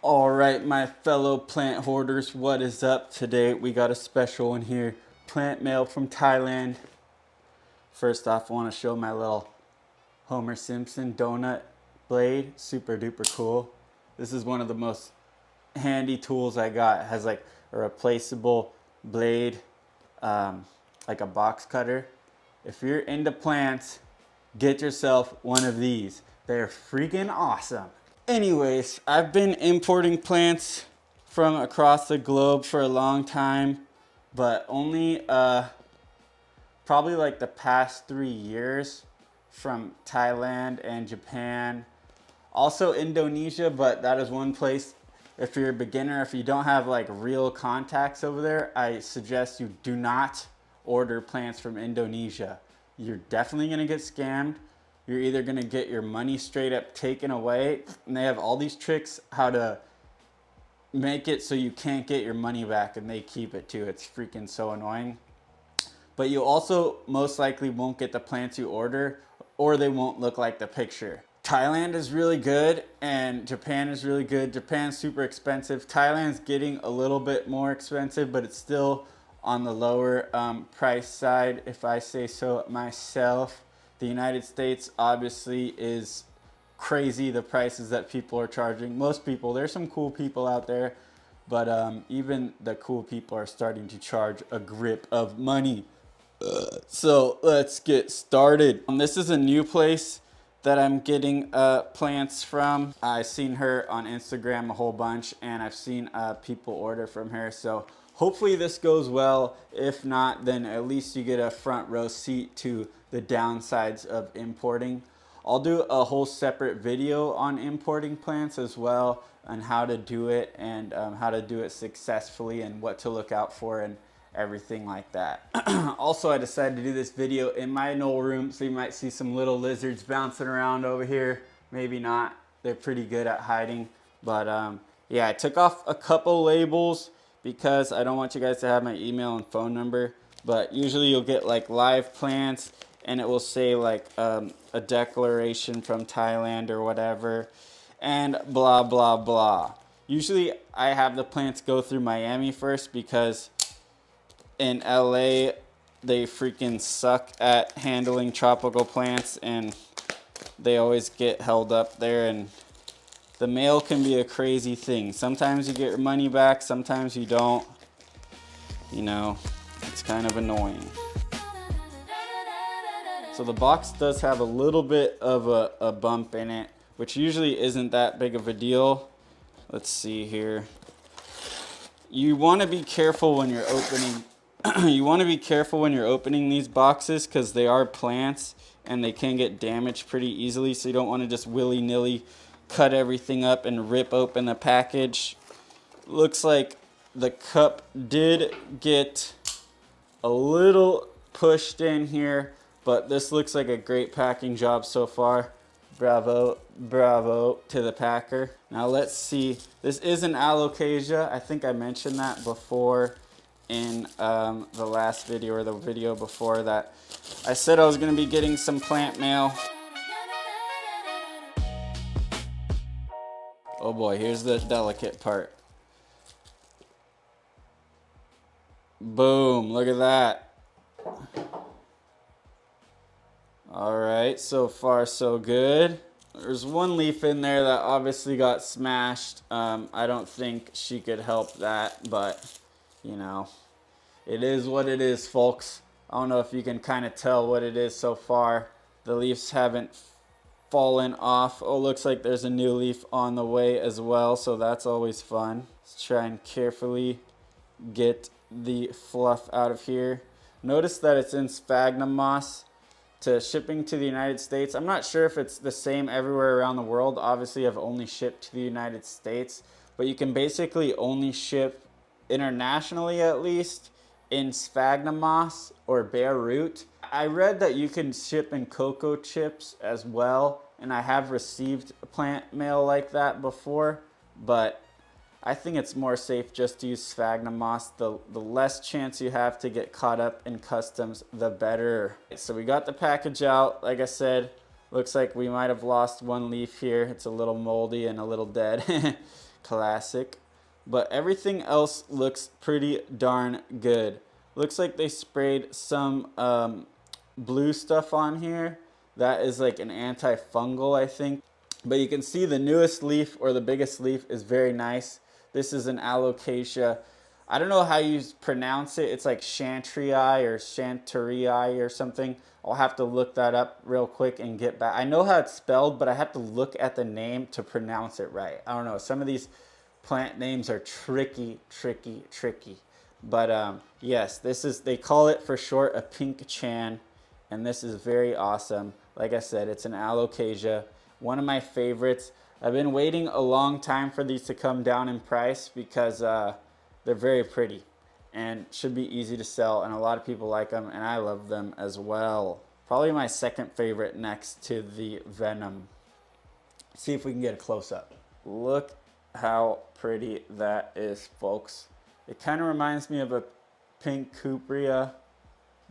All right, my fellow plant hoarders, what is up? Today we got a special one here. Plant mail from Thailand. First off, I want to show my little Homer Simpson donut blade. Super duper cool. This is one of the most handy tools I got. It has like a replaceable blade, like a box cutter. If you're into plants, get yourself one of these. They're freaking awesome. Anyways, I've been importing plants from across the globe for a long time, but only probably like the past 3 years from Thailand and Japan. Also Indonesia, but that is one place. If you're a beginner, if you don't have like real contacts over there, I suggest you do not order plants from Indonesia. You're definitely gonna get scammed. You're either gonna get your money straight up taken away, and they have all these tricks how to make it so you can't get your money back, and they keep it too. It's freaking so annoying. But you also most likely won't get the plants you order, or they won't look like the picture. Thailand is really good and Japan is really good. Japan's super expensive. Thailand's getting a little bit more expensive, but it's still on the lower price side, if I say so myself. The United States obviously is crazy, the prices that people are charging. Most people, there's some cool people out there, but even the cool people are starting to charge a grip of money. So let's get started. This is a new place that I'm getting plants from. I've seen her on Instagram a whole bunch, and I've seen people order from her. So hopefully this goes well. If not, then at least you get a front row seat to the downsides of importing. I'll do a whole separate video on importing plants as well, and how to do it, and how to do it successfully, and what to look out for, and everything like that. Also, I decided to do this video in my null room, so you might see some little lizards bouncing around over here. Maybe not. They're pretty good at hiding. But yeah, I took off a couple labels because I don't want you guys to have my email and phone number. But usually you'll get like live plants, and it will say like a declaration from Thailand or whatever, and blah blah blah. Usually I have the plants go through Miami first, because in LA they freaking suck at handling tropical plants, and they always get held up there, and the mail can be a crazy thing. Sometimes you get your money back, sometimes you don't. You know, it's kind of annoying. So the box does have a little bit of a bump in it, which usually isn't that big of a deal. Let's see here. You want to be careful when you're opening you want to be careful when you're opening these boxes, because they are plants and they can get damaged pretty easily. So you don't want to just willy-nilly cut everything up and rip open the package. Looks like the cup did get a little pushed in here, but this looks like a great packing job so far. Bravo, bravo to the packer. Now let's see. This is an Alocasia. I think I mentioned that before in the last video, or the video before that. I said I was going to be getting some plant mail. Oh boy, here's the delicate part. Boom, look at that. Alright, so far so good. There's one leaf in there that obviously got smashed. I don't think she could help that, but you know, it is what it is, folks. I don't know if you can kind of tell what it is so far. The leaves haven't fallen off. Oh, looks like there's a new leaf on the way as well, so that's always fun. Let's try and carefully get the fluff out of here. Notice that it's in sphagnum moss. To shipping to the United States, I'm not sure if it's the same everywhere around the world. Obviously, I've only shipped to the United States, but you can basically only ship internationally, at least, in sphagnum moss or bare root. I read that you can ship in cocoa chips as well, and I have received plant mail like that before, but I think it's more safe just to use sphagnum moss. The less chance you have to get caught up in customs, the better. So we got the package out. Like I said, looks like we might have lost one leaf here. It's a little moldy and a little dead. classic. But everything else looks pretty darn good. Looks like they sprayed some blue stuff on here. That is like an antifungal, I think. But you can see the newest leaf, or the biggest leaf, is very nice. This is an Alocasia. I don't know how you pronounce it. It's like Chantrieri or Chantrieri or something. I'll have to look that up real quick and get back. I know how it's spelled, but I have to look at the name to pronounce it right. I don't know. Some of these plant names are tricky. But yes, this is, they call it for short a Pink Chan, and this is very awesome. Like I said, it's an Alocasia, one of my favorites. I've been waiting a long time for these to come down in price because they're very pretty and should be easy to sell, and a lot of people like them, and I love them as well. Probably my second favorite next to the Venom. See if we can get a close-up. Look how pretty that is, folks. It kind of reminds me of a pink cupria,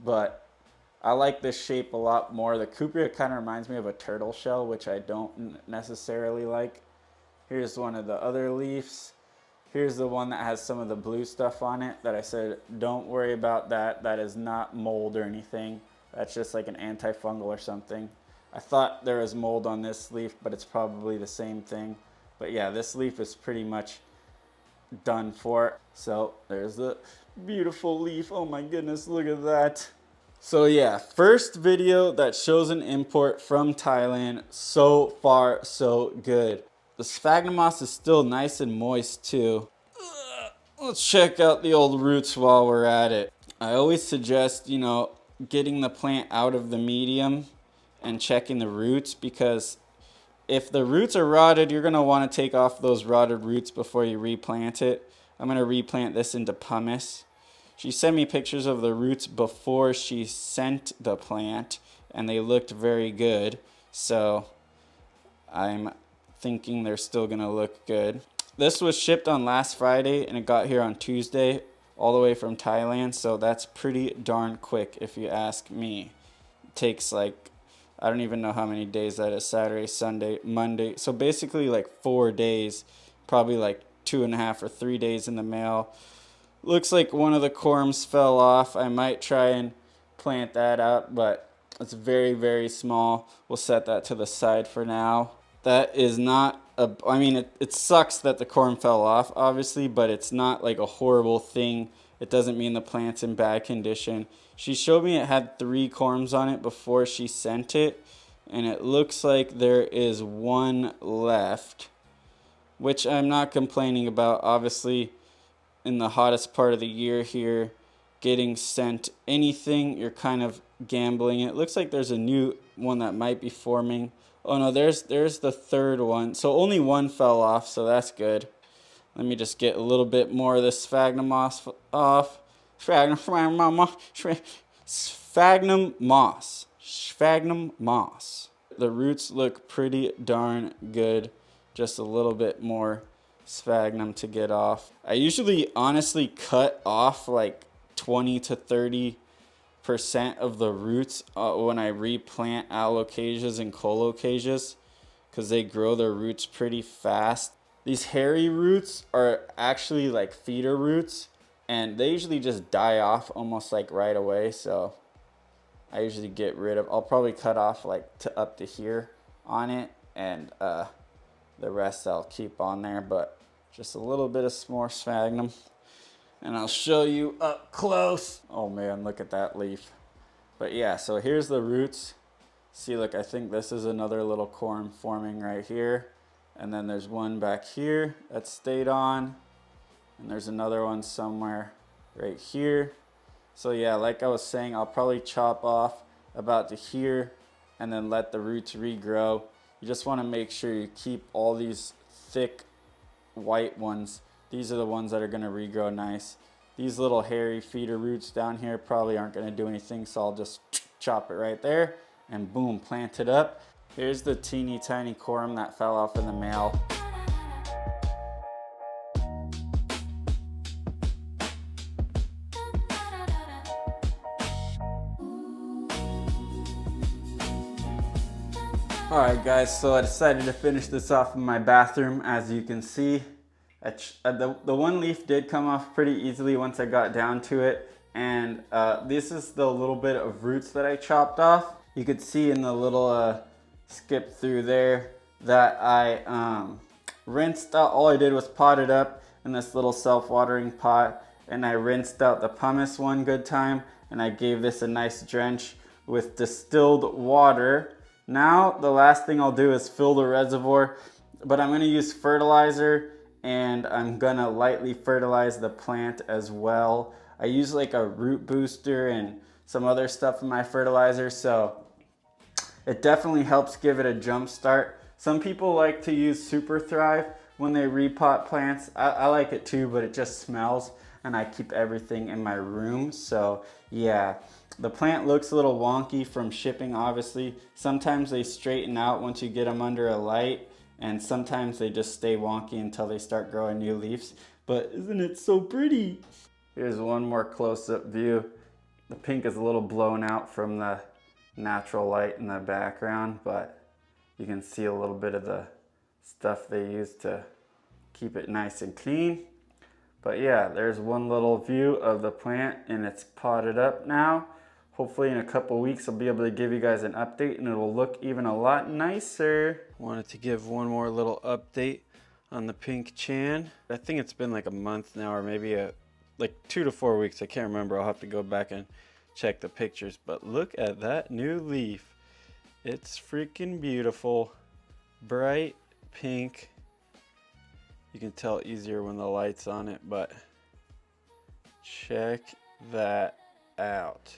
but I like this shape a lot more. The cupria kind of reminds me of a turtle shell, which I don't necessarily like. Here's one of the other leaves. Here's the one that has some of the blue stuff on it that I said, don't worry about that. That is not mold or anything. That's just like an antifungal or something. I thought there was mold on this leaf, but it's probably the same thing. But yeah, this leaf is pretty much done for. So there's the beautiful leaf. Oh my goodness, look at that. So yeah, first video that shows an import from Thailand. So far, so good. The sphagnum moss is still nice and moist too. Let's check out the old roots while we're at it. I always suggest, you know, getting the plant out of the medium and checking the roots, because if the roots are rotted, you're gonna wanna take off those rotted roots before you replant it. I'm gonna replant this into pumice. She sent me pictures of the roots before she sent the plant, and they looked very good. So I'm thinking they're still gonna look good. This was shipped on last Friday and it got here on Tuesday, all the way from Thailand. So that's pretty darn quick if you ask me. It takes like, I don't even know how many days that is. Saturday, Sunday, Monday. So basically like 4 days, probably like 2.5 or 3 days in the mail. Looks like one of the corms fell off. I might try and plant that up, but it's very, very small. We'll set that to the side for now. That is not a, I mean, it sucks that the corm fell off, obviously, but it's not like a horrible thing. It doesn't mean the plant's in bad condition. She showed me it had 3 corms on it before she sent it, and it looks like there is 1 left, which I'm not complaining about. Obviously, in the hottest part of the year here, getting sent anything, you're kind of gambling. It looks like there's a new one that might be forming. Oh no, there's the 3rd one. So only 1 fell off, so that's good. Let me just get a little bit more of this sphagnum moss off. Sphagnum moss. The roots look pretty darn good. Just a little bit more sphagnum to get off. I usually honestly cut off like 20 to 30% of the roots when I replant alocasias and colocasias, because they grow their roots pretty fast. These hairy roots are actually like feeder roots, and they usually just die off almost like right away. So I usually get rid of, I'll probably cut off like to up to here on it, and the rest I'll keep on there, but just a little bit of more sphagnum. And I'll show you up close. Oh man, look at that leaf. But yeah, so here's the roots. See, look, I think this is another little corm forming right here. And then there's one back here that stayed on. And there's another one somewhere right here. So yeah, like I was saying, I'll probably chop off about to here and then let the roots regrow. You just want to make sure you keep all these thick white ones. These are the ones that are going to regrow nice. These little hairy feeder roots down here probably aren't going to do anything, so I'll just chop it right there and boom, plant it up. Here's the teeny tiny corm that fell off in the mail. Alright guys, so I decided to finish this off in my bathroom. As you can see, The one leaf did come off pretty easily once I got down to it. And this is the little bit of roots that I chopped off. You could see in the little skip through there that I rinsed out. All I did was pot it up in this little self-watering pot, and I rinsed out the pumice one good time, and I gave this a nice drench with distilled water. Now the last thing I'll do is fill the reservoir, but I'm gonna use fertilizer, and I'm gonna lightly fertilize the plant as well. I use like a root booster and some other stuff in my fertilizer, so it definitely helps give it a jump start. Some people like to use Super Thrive when they repot plants. I like it too, but it just smells, and I keep everything in my room. So yeah, the plant looks a little wonky from shipping, obviously. Sometimes they straighten out once you get them under a light, and sometimes they just stay wonky until they start growing new leaves. But isn't it so pretty? Here's one more close-up view. The pink is a little blown out from the natural light in the background, but you can see a little bit of the stuff they use to keep it nice and clean. But yeah, there's one little view of the plant, and it's potted up now. Hopefully in a couple weeks I'll be able to give you guys an update, and it will look even a lot nicer. Wanted to give one more little update on the Pink Chan. I think it's been like a month now, or maybe like 2 to 4 weeks. I can't remember. I'll have to go back and check the pictures, but look at that new leaf. It's freaking beautiful. Bright pink. You can tell easier when the light's on it, but check that out.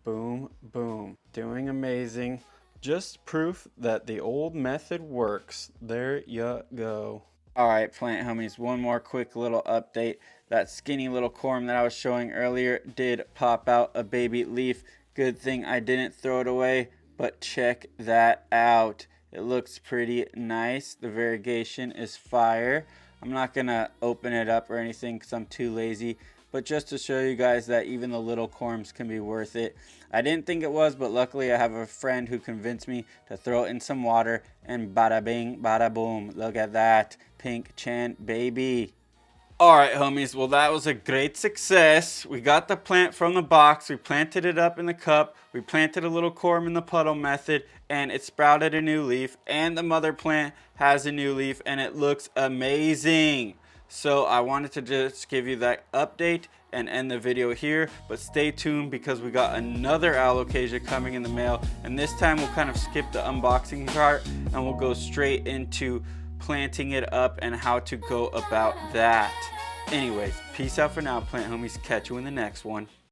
Boom, boom. Doing amazing. Just proof that the old method works. There you go. All right, plant homies, one more quick little update. That skinny little corm that I was showing earlier did pop out a baby leaf. Good thing I didn't throw it away, but check that out. It looks pretty nice. The variegation is fire. I'm not gonna open it up or anything because I'm too lazy, but just to show you guys that even the little corms can be worth it. I didn't think it was, but luckily I have a friend who convinced me to throw it in some water, and bada bing, bada boom. Look at that, Pink Chan baby. All right, homies, well, that was a great success. We got the plant from the box. We planted it up in the cup. We planted a little corm in the puddle method, and it sprouted a new leaf, and the mother plant has a new leaf, and it looks amazing. So I wanted to just give you that update and end the video here, but stay tuned because we got another Alocasia coming in the mail, and this time we'll kind of skip the unboxing part and we'll go straight into planting it up and how to go about that. Anyways, peace out for now, plant homies. Catch you in the next one.